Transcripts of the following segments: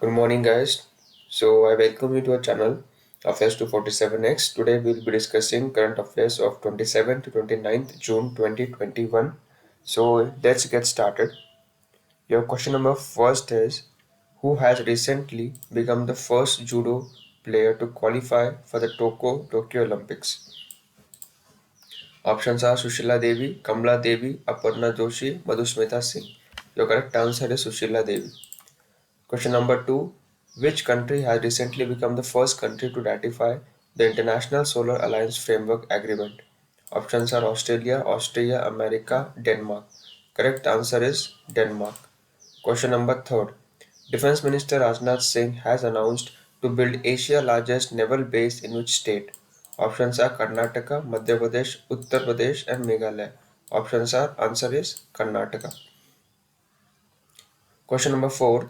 Good morning, guys. So, I welcome you to our channel, Affairs 247X. Today, we'll be discussing current affairs of 27th to 29th June 2021. So, let's get started. Your question number first is: who has recently become the first judo player to qualify for the Tokyo Olympics? Options are Sushila Devi, Kamala Devi, Aparna Joshi, Madhusmita Singh. Your correct answer is Sushila Devi. Question number two: which country has recently become the first country to ratify the International Solar Alliance Framework Agreement? Options are Australia, Austria, America, Denmark. Correct answer is Denmark. Question number third: Defense Minister Rajnath Singh has announced to build Asia's largest naval base in which state? Options are Karnataka, Madhya Pradesh, Uttar Pradesh, and Meghalaya. Options are answer is Karnataka. Question number four: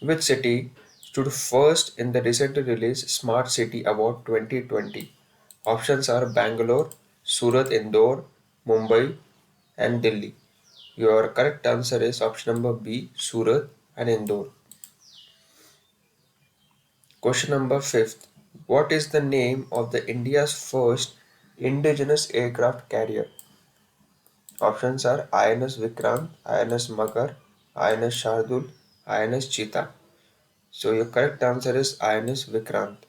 which city stood first in the recently released Smart City Award 2020? Options are Bangalore, Surat, Indore, Mumbai, and Delhi. Your correct answer is option number B, Surat and Indore. Question number fifth: what is the name of the India's first indigenous aircraft carrier? Options are INS Vikrant, INS Magar, INS Shardul, INS Cheetah. So your correct answer is INS Vikrant.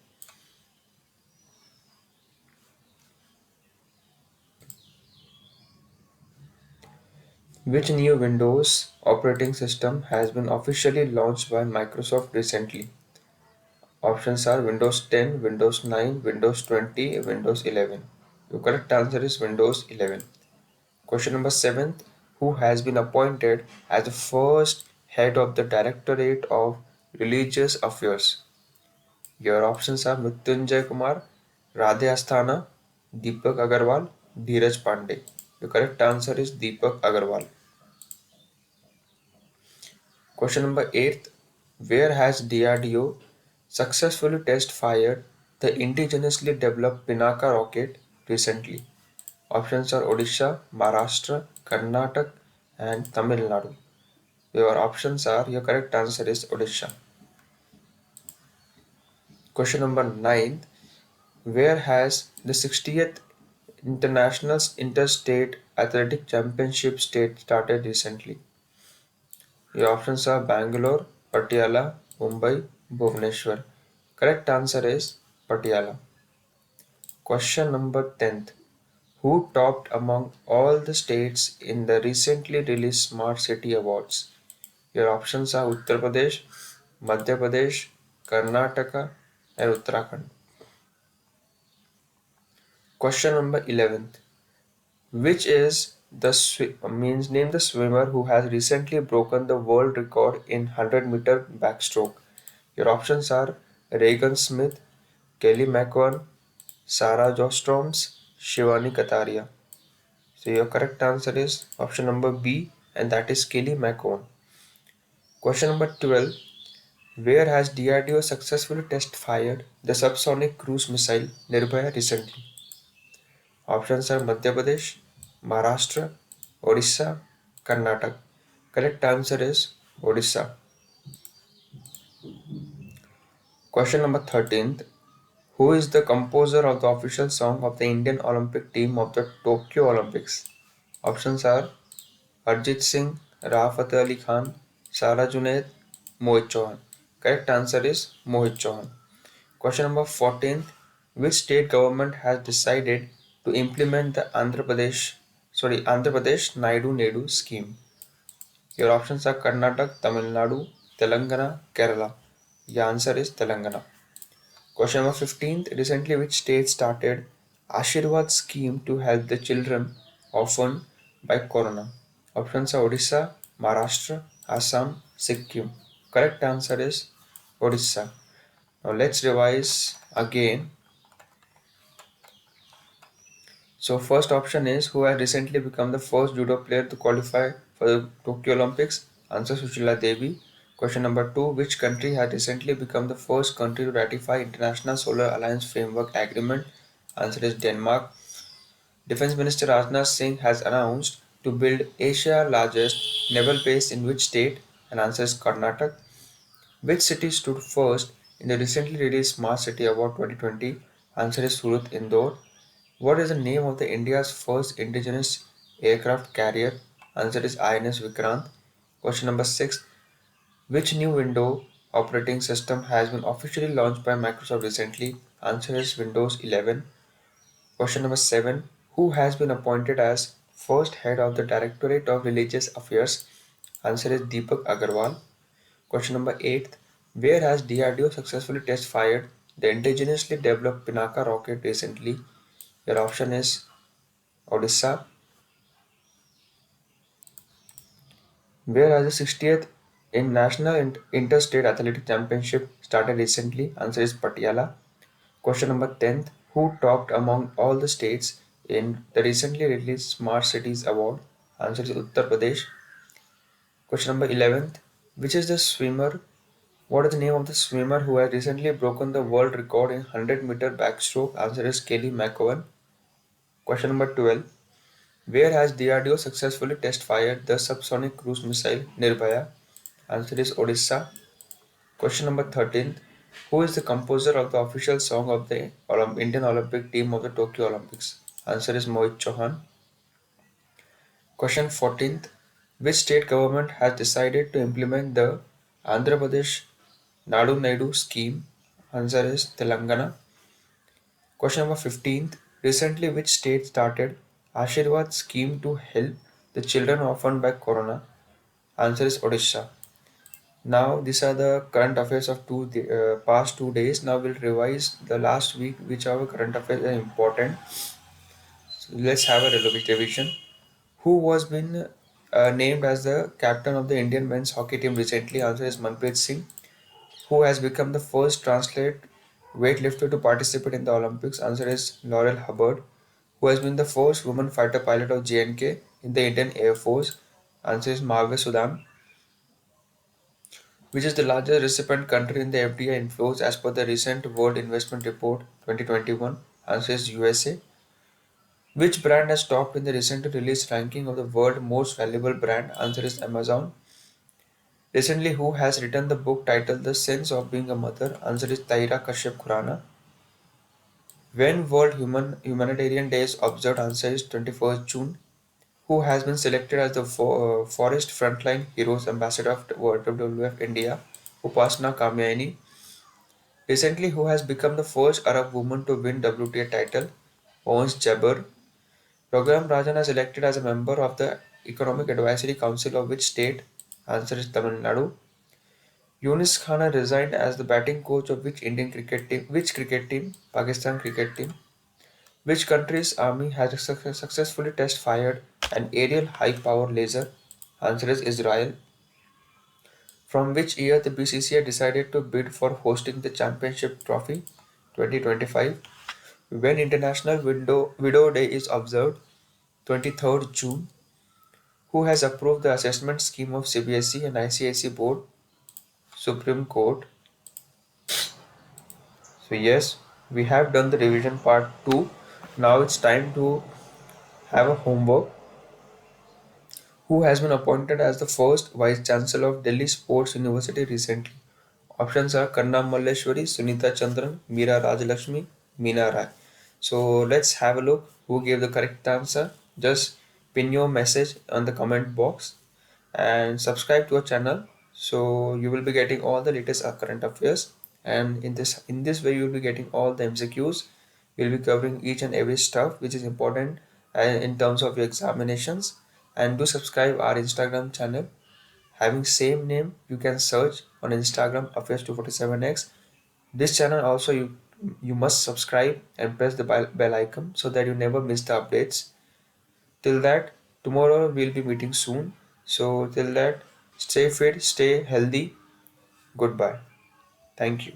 Which new Windows operating system has been officially launched by Microsoft recently? Options are Windows 10, Windows 9, Windows 20, Windows 11. Your correct answer is Windows 11. Question number 7. Who has been appointed as the first head of the Directorate of Religious Affairs? Your options are Mrityunjay Kumar, Radhe Asthana, Deepak Agarwal, Dheeraj Pandey. The correct answer is Deepak Agarwal. Question number 8. Where has DRDO successfully test fired the indigenously developed Pinaka rocket recently? Options are Odisha, Maharashtra, Karnataka, and Tamil Nadu. Your correct answer is Odisha. Question number 9. Where has the 60th International Interstate Athletic Championship state started recently? Your options are Bangalore, Patiala, Mumbai, Bhubaneswar. Correct answer is Patiala. Question number 10th. Who topped among all the states in the recently released Smart City Awards? Your options are Uttar Pradesh, Madhya Pradesh, Karnataka, and Uttarakhand. Question number 11th. Which is the means name the swimmer who has recently broken the world record in 100-meter backstroke? Your options are Regan Smith, Kelly McCone, Sarah Jostroms, Shivani Kataria. So your correct answer is option number B, and that is Kelly McCone. Question number 12. Where has DRDO successfully test fired the subsonic cruise missile Nirbhaya recently? Options are Madhya Pradesh, Maharashtra, Odisha, Karnataka. Correct answer is Odisha. Question number 13th. Who is the composer of the official song of the Indian Olympic team of the Tokyo Olympics? Options are Arjit Singh, Rafat Ali Khan, Sara Junaid, Mohit Chauhan. Correct answer is Mohit Chauhan. Question number 14. Which state government has decided to implement the Andhra Pradesh Naidu Nedu scheme? Your options are Karnataka, Tamil Nadu, Telangana, Kerala. Your answer is Telangana. Question number 15. Recently, which state started Ashirwad scheme to help the children orphaned by corona? Options are Odisha, Maharashtra, Assam, Sikkim. Correct answer is Odisha. Now let's revise again. So first option is who has recently become the first judo player to qualify for the Tokyo Olympics? Answer Sushila Devi. Question number 2. Which country has recently become the first country to ratify International Solar Alliance Framework Agreement? Answer is Denmark. Defense Minister Rajnath Singh has announced to build Asia's largest naval base in which state? And answer is Karnataka. Which city stood first in the recently released Smart City Award 2020? Answer is Surat, Indore. What is the name of the India's first indigenous aircraft carrier? Answer is INS Vikrant. Question number 6. Which new window operating system has been officially launched by Microsoft recently? Answer is Windows 11. Question number 7. Who has been appointed as first head of the Directorate of Religious Affairs? Answer is Deepak Agarwal. Question number 8. Where has DRDO successfully test fired the indigenously developed Pinaka rocket recently? Your option is Odisha. Where has the 60th in National Interstate Athletic Championship started recently? Answer is Patiala. Question number 10th. Who topped among all the states in the recently released Smart Cities Award? Answer is Uttar Pradesh. Question number 11th. Which is the swimmer? What is the name of the swimmer who has recently broken the world record in 100-meter backstroke? Answer is Kelly McEwan. Question number 12. Where has DRDO successfully test fired the subsonic cruise missile Nirbhaya? Answer is Odisha. Question number 13. Who is the composer of the official song of the Indian Olympic team of the Tokyo Olympics? Answer is Mohit Chauhan. Question 14th. Which state government has decided to implement the Andhra Pradesh Nadu Naidu scheme? Answer is Telangana. Question number 15th. Recently, which state started Ashirwad scheme to help the children orphaned by Corona? Answer is Odisha. Now, these are the current affairs of past 2 days. Now, we'll revise the last week, which our current affairs are important. So let's have a revision. Who was been named as the captain of the Indian men's hockey team recently? Answer is Manpreet Singh. Who has become the first translate weightlifter to participate in the Olympics? Answer is Laurel Hubbard. Who has been the first woman fighter pilot of JNK in the Indian Air Force? Answer is Marve Sudam. Which is the largest recipient country in the FDI inflows as per the recent World Investment Report 2021? Answer is USA. Which brand has topped in the recently released ranking of the world most valuable brand? Answer is Amazon. Recently, who has written the book titled The Sense of Being a Mother? Answer is Taira Kashyap Khurana. When World Humanitarian Day is observed? Answer is 21st June. Who has been selected as the Forest Frontline Heroes Ambassador of WWF India? Upasana Kamyani. Recently, who has become the first Arab woman to win WTA title? Ons Jabbar. Raghuram Rajan is elected as a member of the Economic Advisory Council of which state? Answer is Tamil Nadu. Yunus Khana resigned as the batting coach of which Indian cricket team? Which cricket team? Pakistan cricket team. Which country's army has successfully test fired an aerial high power laser? Answer is Israel. From which year the BCCI decided to bid for hosting the championship trophy 2025? When International Widow Day is observed? 23rd June. Who has approved the assessment scheme of CBSE and ICSE board? Supreme Court. So yes, we have done the revision part 2. Now it's time to have a homework. Who has been appointed as the first Vice Chancellor of Delhi Sports University recently? Options are Kanna Malleshwari, Sunita Chandran, Meera Rajalakshmi, Meena Rai. So let's have a look who gave the correct answer. Just pin your message on the comment box and subscribe to our channel so you will be getting all the latest current affairs, and in this way you will be getting all the MCQs. We'll be covering each and every stuff which is important in terms of your examinations. And do subscribe our Instagram channel having same name. You can search on Instagram affairs 247x. This channel also you must subscribe and press the bell icon so that you never miss the updates. Till that, tomorrow we'll be meeting soon. So till that, stay fit, stay healthy. Goodbye. Thank you.